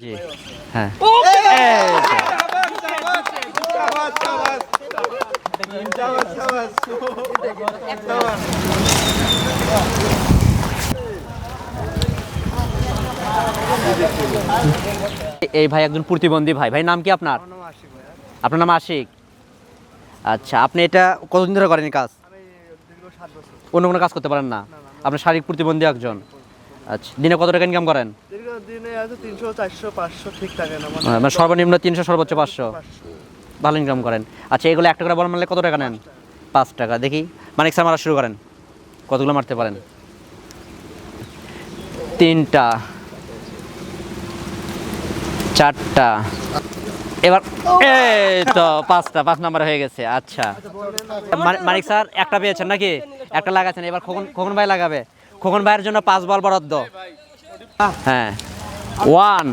জি হ্যাঁ এই ভাই একজন প্রতিবন্ধী ভাই। ভাই নাম কি আপনার? আপনার নাম আশিক। আচ্ছা, আপনি এটা কতদিন ধরে করেন কাজ? অন্য কোনো কাজ করতে পারেন না? আপনি শারীরিক প্রতিবন্ধী একজন। আচ্ছা, দিনে কত টাকা ইনকাম করেন? দিনে আছে 300 400 500 ঠিক থাকে না মানে সর্বনিম্ন 300, সর্বোচ্চ 500। ভালো ইনকাম করেন। আচ্ছা, এগুলো একটা করে বল মারলে কত টাকা নেন? 5 টাকা। দেখি মানিক স্যার মারা শুরু করেন। কতগুলো মারতে পারেন? 3টা, 4টা, এবার এই তো 5টা, 5 নাম্বার হয়ে গেছে। আচ্ছা মানিক স্যার একটা পেয়েছেন নাকি? একটা লাগাচ্ছেন, এবার খোকন ভাই লাগাবে। খোকন ভাইয়ের জন্য 5 বল বরাদ্দ। হ্যাঁ, 1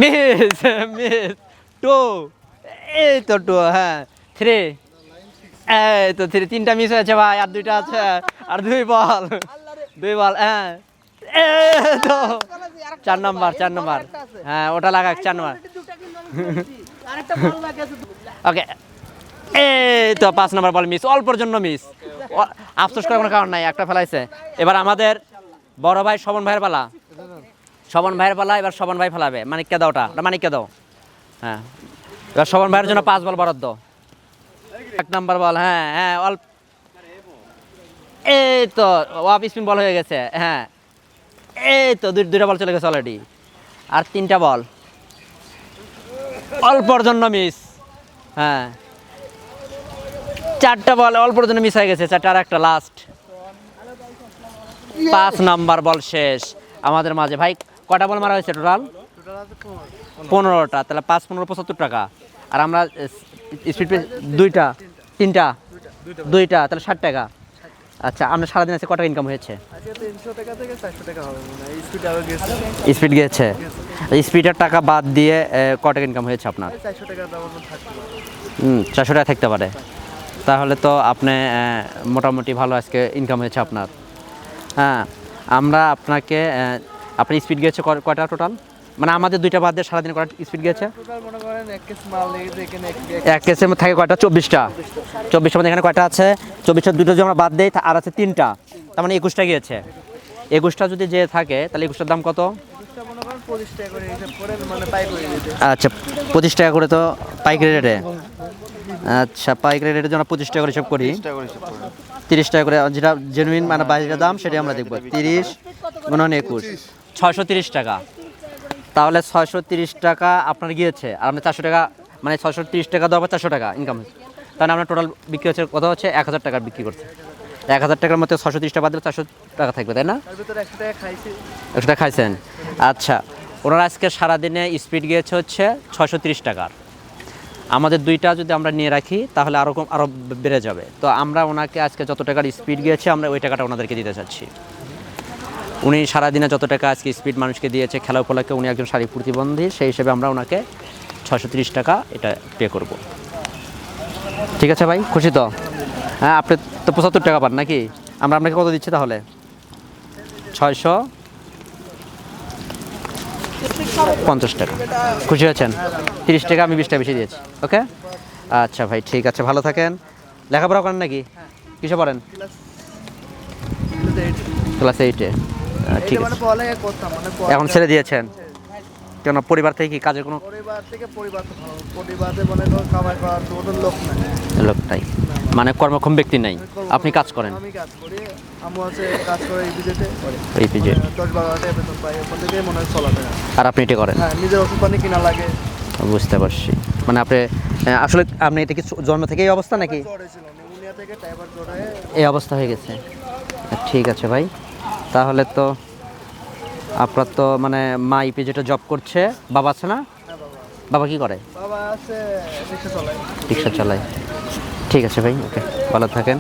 মিস, মিস, 2 এই তো 2, হ্যাঁ 3 এই তো 3, 3টা মিস হয়েছে ভাই, আর 2টা আছে, আর 2 বল, 2 বল, হ্যাঁ এই তো 4 নাম্বার, 4 নাম্বার, হ্যাঁ ওটা লাগাক 4 নাম্বার। ওকে, এই তো 5 নাম্বার বল মিস, অল্পর জন্য মিস। আফসোস করার কোনো কারণ নাই, একটা ফেলাইছে। এবার আমাদের বড় ভাই শবন ভাইয়ের পালা। শবন ভাইয়ের পালা, এবার শবন ভাই ফেলাবে। মানিককে দাও, ওটা মানিককে দাও। হ্যাঁ, এবার শবন ভাইয়ের জন্য 5 বল বরাদ্দ। 1 নাম্বার বল, হ্যাঁ হ্যাঁ অল্প, এই তো অফ স্পিন বল হয়ে গেছে। হ্যাঁ এই তো 2টা বল চলে গেছে অলরেডি, আর 3টা বল অল্পর জন্য মিস। হ্যাঁ 4টা বল অল্পর জন্য মিস হয়ে গেছে, 4টা, আর একটা লাস্ট। 5 নাম্বার বল শেষ আমাদের মাঝে। ভাই কটা বল মারা হয়েছে টোটাল? 15টা। তাহলে 5 15 75 টাকা। আর আমরা স্পিড 2টা 3টা 2টা, তাহলে 60 টাকা। আচ্ছা, আমরা সারাদিন আছে কত ইনকাম হয়েছে? 300 টাকা থেকে 400 টাকা হবে মনে হয়। স্পিড আরো গেছে, স্পিড গেছে। স্পিডের টাকা বাদ দিয়ে কত টাকা ইনকাম হয়েছে আপনার? 400 টাকা দাম থাকবে। 400 টাকা থাকতে পারে। তাহলে তো আপনি মোটামুটি ভালো আজকে ইনকাম হয়েছে আপনার। হ্যাঁ, আমরা আপনাকে আপনি স্পিড গেছে কয়টা টোটাল? মানে আমাদের 2টা বাদ দিয়ে সারাদিন কয়টা স্পিড গেছে? টোটাল মনে করেন এক কেস মাল লেগেছে এখানে, এক কেসের মধ্যে থাকে কয়টা? 24টা। 24টার মধ্যে এখানে কয়টা আছে? 24টার 2টা যদি আমরা বাদ দেই, আর আছে 3টা, তার মানে 21টা গিয়েছে। 21টা যদি যে থাকে তাহলে 21টার দাম কত? মনে করেন 25 টাকা করে হিসাব করে, মানে পাইকারি রেটে। আচ্ছা 25 টাকা করে তো পাইকারি রেটে। আচ্ছা, পাইকারি রেটের জন্য 25 টাকা করে হিসাব করি। 30 টাকা করে, যেটা জেনুইন মানে বাজারের দাম সেটাই আমরা দেখব। 30 গুণন 21, 630 টাকা। তাহলে 630 টাকা আপনার গিয়েছে, আর আপনি 400 টাকা, মানে 630 টাকা দেওয়া 400 টাকা ইনকাম হচ্ছে। তাহলে আপনার টোটাল বিক্রি হচ্ছে কত? হচ্ছে 1000 টাকার বিক্রি করছে। 1000 টাকার মধ্যে 630 টাকা বাদ দিলে 400 টাকা থাকবে, তাই না? তার ভিতরে 100 টাকা খাইছি। 100 টাকা খাইছেন। আচ্ছা, ওনার আজকে সারাদিনে স্পিড গিয়েছে হচ্ছে 630 টাকার। আমাদের 2টা যদি আমরা নিয়ে রাখি তাহলে আরও বেড়ে যাবে। তো আমরা ওনাকে আজকে যত টাকার স্পিড গিয়েছে আমরা ওই টাকাটা ওনাদেরকে দিতে চাচ্ছি। উনি সারাদিনে যত টাকা আজকে স্পিড মানুষকে দিয়েছে খেলা উপলক্ষে, উনি একজন শারীরিক প্রতিবন্ধী, সেই হিসেবে আমরা ওনাকে 630 টাকা এটা পে করব। ঠিক আছে ভাই, খুশি তো? হ্যাঁ, আপনি তো 75 টাকা পান নাকি? আমরা আপনাকে কত দিচ্ছি তাহলে? 650 টাকা। খুশি হয়েছেন? 30 টাকা আমি 20 টাকা বেশি দিয়েছি। ওকে, আচ্ছা ভাই, ঠিক আছে, ভালো থাকেন। লেখাপড়া করেন নাকি? কিসে পড়েন? ক্লাস 8-এ। ঠিক আছে, এখন ছেড়ে দিয়েছেন কেন? পরিবার থেকে কি কাজের কোনো? পরিবার তো ভালো, পরিবারে মনে করেন কামাই করার তো কোনো লোক নাই। লোক নাই, মানে কর্মক্ষম ব্যক্তি নাই। আপনি কাজ করেন? আমি কাজ করি, আমি আছে কাজ করে ইপিজেতে। ইপিজে 10-12 টাকা বেতন পাই, ওখান থেকে মনে হয় চলাতে। আর আপনি এটা করেন? হ্যাঁ, নিজের ওষুধ পানি কিনা লাগে। বুঝতে পারছি। মানে আপনি আসলে আপনি এটা কি জন্ম থেকে এই অবস্থা নাকি? জ্বর হয়েছিল, নিউমোনিয়া থেকে টাইফয়েড জ্বর হয়ে এই অবস্থা হয়ে গেছে। ঠিক আছে ভাই, তাহলে তো আপনার তো মানে মা ইপিজেটা জব করছে, বাবা আছে না? বাবা কি করে? বাবা আছে রিক্সা চালায়। রিক্সা চালায়। ঠিক আছে ভাই, ওকে, ভালো থাকেন।